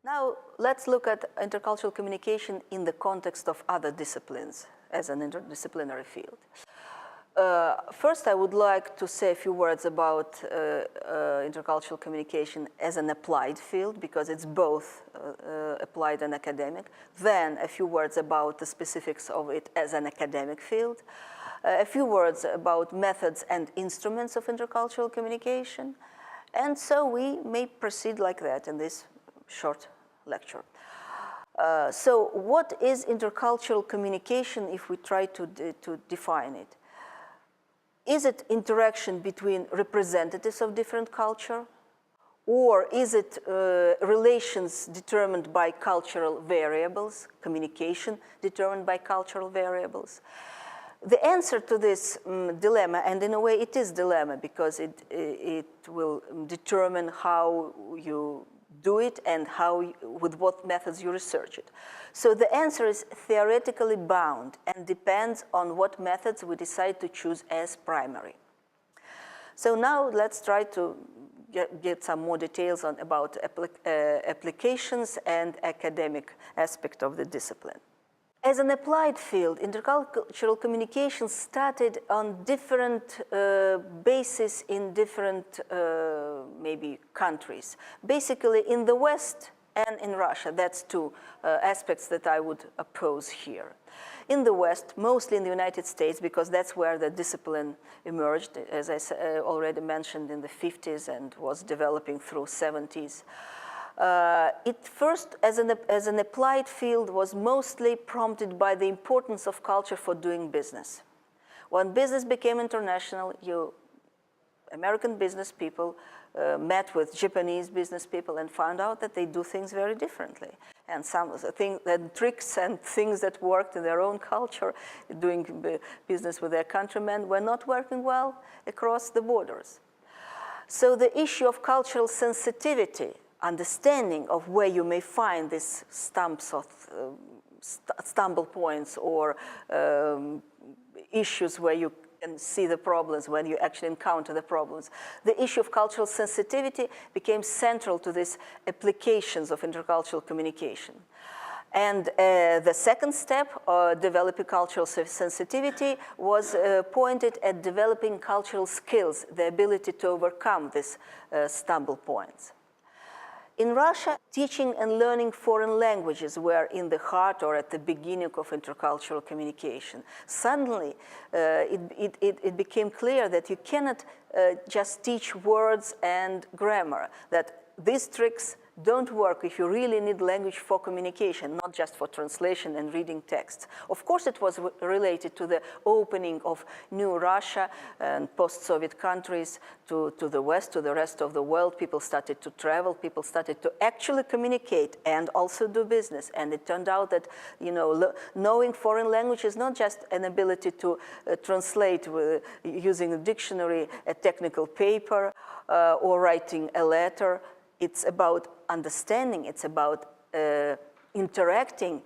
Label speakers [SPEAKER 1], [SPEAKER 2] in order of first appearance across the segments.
[SPEAKER 1] Now, let's look at intercultural communication in the context of other disciplines as an interdisciplinary field. First, I would like to say a few words about intercultural communication as an applied field, because it's both applied and academic. Then, a few words about the specifics of it as an academic field. A few words about methods and instruments of intercultural communication. And so we may proceed like that in this short lecture. So what is intercultural communication if we try to define it? Is it interaction between representatives of different culture? Or is it relations determined by cultural variables, communication determined by cultural variables? The answer to this dilemma, and in a way it is a dilemma because it will determine how you do it and with what methods you research it. So the answer is theoretically bound and depends on what methods we decide to choose as primary. So now let's try to get some more details about applications and academic aspect of the discipline. As an applied field, intercultural communication started on different bases in different, maybe, countries. Basically, in the West and in Russia. That's two aspects that I would oppose here. In the West, mostly in the United States, because that's where the discipline emerged, as I already mentioned, in the 50s and was developing through 70s. It first, as an applied field, was mostly prompted by the importance of culture for doing business. When business became international, American business people met with Japanese business people and found out that they do things very differently. And some of the things, tricks and things that worked in their own culture, doing business with their countrymen, were not working well across the borders. So the issue of cultural sensitivity, understanding of where you may find these stumps of stumble points or issues where you can see the problems when you actually encounter the problems. The issue of cultural sensitivity became central to these applications of intercultural communication. And the second step, developing cultural sensitivity, was pointed at developing cultural skills, the ability to overcome these stumble points. In Russia, teaching and learning foreign languages were in the heart or at the beginning of intercultural communication. Suddenly, it became clear that you cannot just teach words and grammar, that these tricks don't work if you really need language for communication, not just for translation and reading texts. Of course, it was related to the opening of new Russia and post-Soviet countries to the West, to the rest of the world. People started to travel, people started to actually communicate and also do business. And it turned out that, knowing foreign language is not just an ability to translate using a dictionary, a technical paper, or writing a letter. It's about understanding, it's about interacting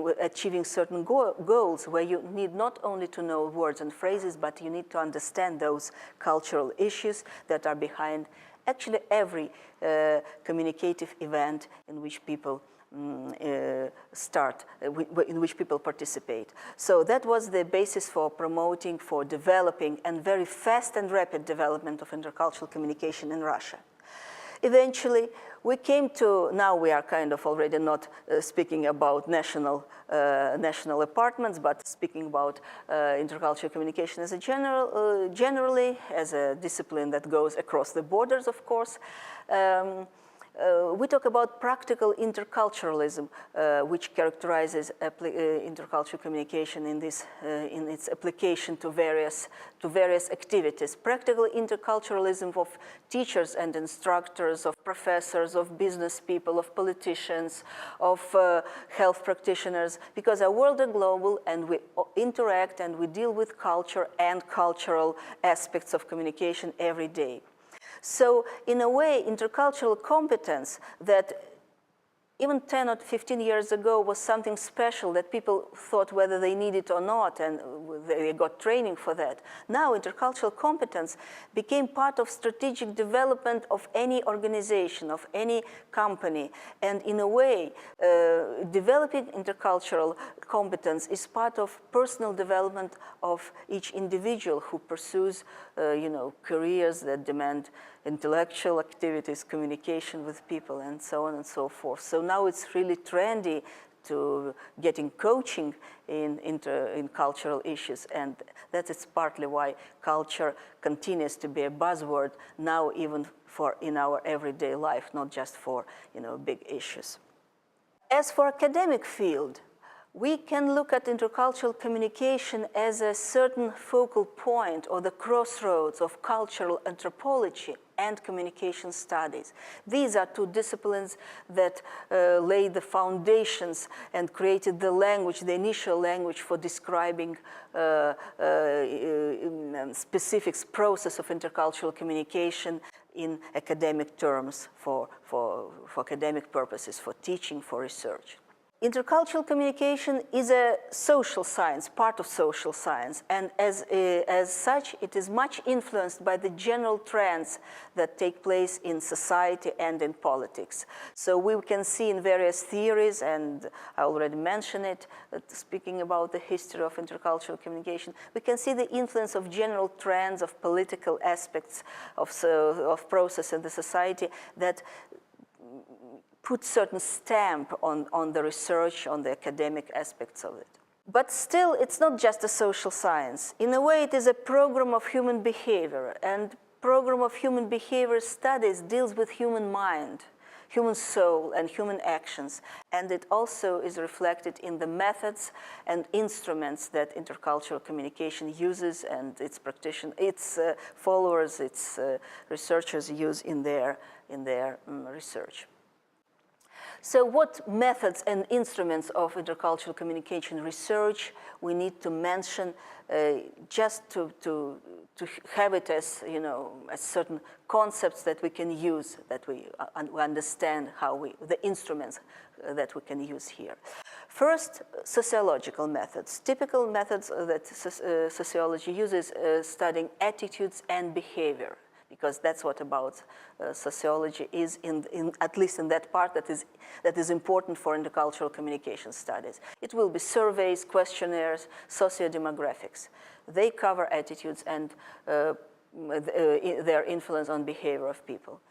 [SPEAKER 1] with achieving certain goals where you need not only to know words and phrases, but you need to understand those cultural issues that are behind actually every communicative event in which people in which people participate. So that was the basis for promoting, for developing, and very fast and rapid development of intercultural communication in Russia. Eventually, we came to, now we are kind of already not speaking about national apartments, but speaking about intercultural communication as a generally as a discipline that goes across the borders, of course. We talk about practical interculturalism, which characterizes intercultural communication in its application to various activities. Practical interculturalism of teachers and instructors, of professors, of business people, of politicians, of health practitioners, because our world is global and we interact and we deal with culture and cultural aspects of communication every day. So in a way, intercultural competence that even 10 or 15 years ago was something special that people thought whether they need it or not, and they got training for that. Now intercultural competence became part of strategic development of any organization, of any company. And in a way, developing intercultural competence is part of personal development of each individual who pursues careers that demand intellectual activities, communication with people, and so on and so forth. So now it's really trendy to getting coaching in cultural issues, and that is partly why culture continues to be a buzzword now, even in our everyday life, not just for big issues. As for academic field, we can look at intercultural communication as a certain focal point or the crossroads of cultural anthropology and communication studies. These are two disciplines that laid the foundations and created the language, the initial language for describing specific process of intercultural communication in academic terms for academic purposes, for teaching, for research. Intercultural communication is a social science, part of social science, and as such, it is much influenced by the general trends that take place in society and in politics. So we can see in various theories, and I already mentioned it, speaking about the history of intercultural communication, we can see the influence of general trends, of political aspects of process in the society that put certain stamp on the research, on the academic aspects of it. But still, it's not just a social science. In a way, it is a program of human behavior, and program of human behavior studies deals with human mind, human soul, and human actions. And it also is reflected in the methods and instruments that intercultural communication uses, and its practitioners, its followers, its researchers use in their research. So what methods and instruments of intercultural communication research we need to mention just to have it as, as certain concepts that we can use, that we understand the instruments that we can use here. First, sociological methods. Typical methods that sociology uses studying attitudes and behavior, because that's what about sociology is, at least in that part that is important for intercultural communication studies. It will be surveys, questionnaires, sociodemographics. They cover attitudes and their influence on behavior of people.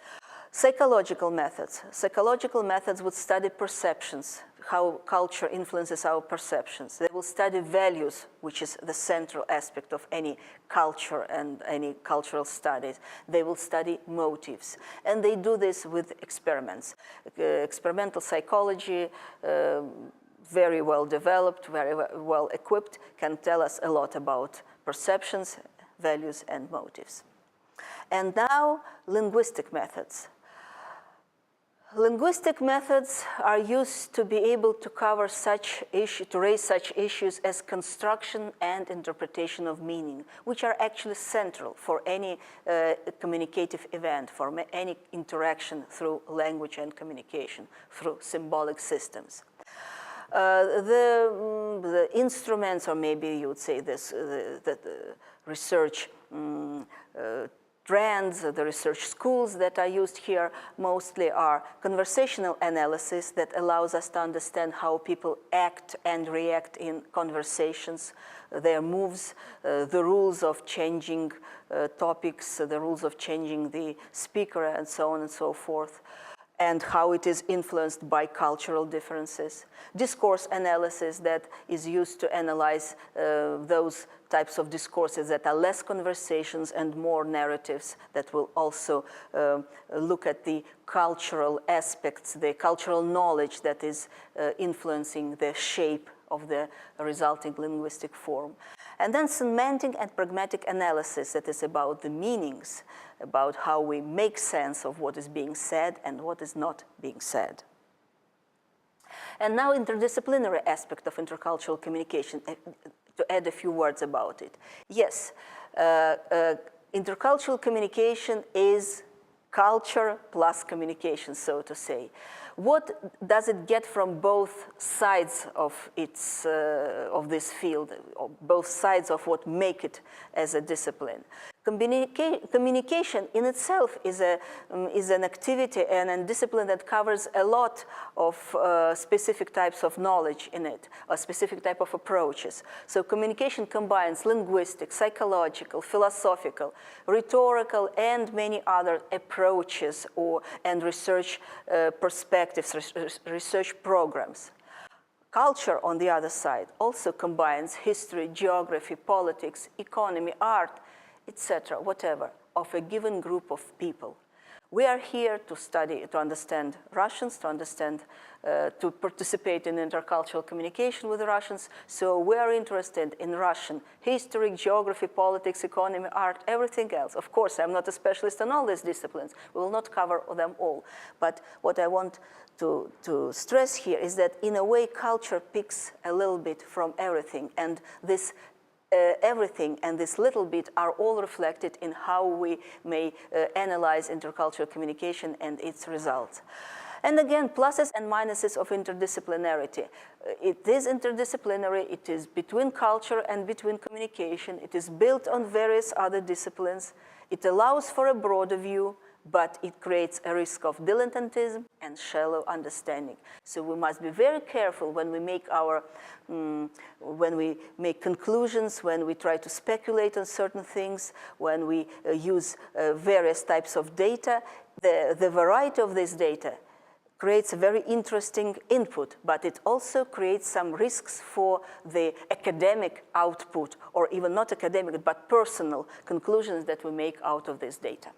[SPEAKER 1] Psychological methods. Psychological methods would study perceptions, how culture influences our perceptions. They will study values, which is the central aspect of any culture and any cultural studies. They will study motives. And they do this with experiments. Experimental psychology, very well developed, very well equipped, can tell us a lot about perceptions, values, and motives. And now, linguistic methods. Linguistic methods are used to be able to cover to raise such issues as construction and interpretation of meaning, which are actually central for any communicative event, for any interaction through language and communication, through symbolic systems. The instruments, or maybe you would say this, the research trends, the research schools that are used here mostly are conversational analysis that allows us to understand how people act and react in conversations, their moves, the rules of changing topics, the rules of changing the speaker, and so on and so forth, and how it is influenced by cultural differences. Discourse analysis that is used to analyze those types of discourses that are less conversations and more narratives, that will also look at the cultural aspects, the cultural knowledge that is influencing the shape of the resulting linguistic form. And then semantic and pragmatic analysis that is about the meanings, about how we make sense of what is being said and what is not being said. And now interdisciplinary aspect of intercultural communication, to add a few words about it. Yes, intercultural communication is culture plus communication, so to say. What does it get from both sides of this field, or both sides of what make it as a discipline. Communication in itself is an activity and a discipline that covers a lot of specific types of knowledge in it, a specific type of approaches. So communication combines linguistic, psychological, philosophical, rhetorical, and many other approaches and research perspectives, research programs. Culture, on the other side, also combines history, geography, politics, economy, art, etc., whatever, of a given group of people. We are here to study, to understand Russians, to participate in intercultural communication with the Russians. So we are interested in Russian history, geography, politics, economy, art, everything else. Of course, I'm not a specialist in all these disciplines. We will not cover them all. But what I want to stress here is that in a way, culture picks a little bit from everything. And this everything and this little bit are all reflected in how we may analyze intercultural communication and its results. And again, pluses and minuses of interdisciplinarity. It is interdisciplinary, it is between culture and between communication, it is built on various other disciplines, it allows for a broader view, but it creates a risk of dilettantism and shallow understanding. So we must be very careful when we make conclusions, when we try to speculate on certain things, when we use various types of data. The variety of this data creates a very interesting input, but it also creates some risks for the academic output, or even not academic, but personal conclusions that we make out of this data.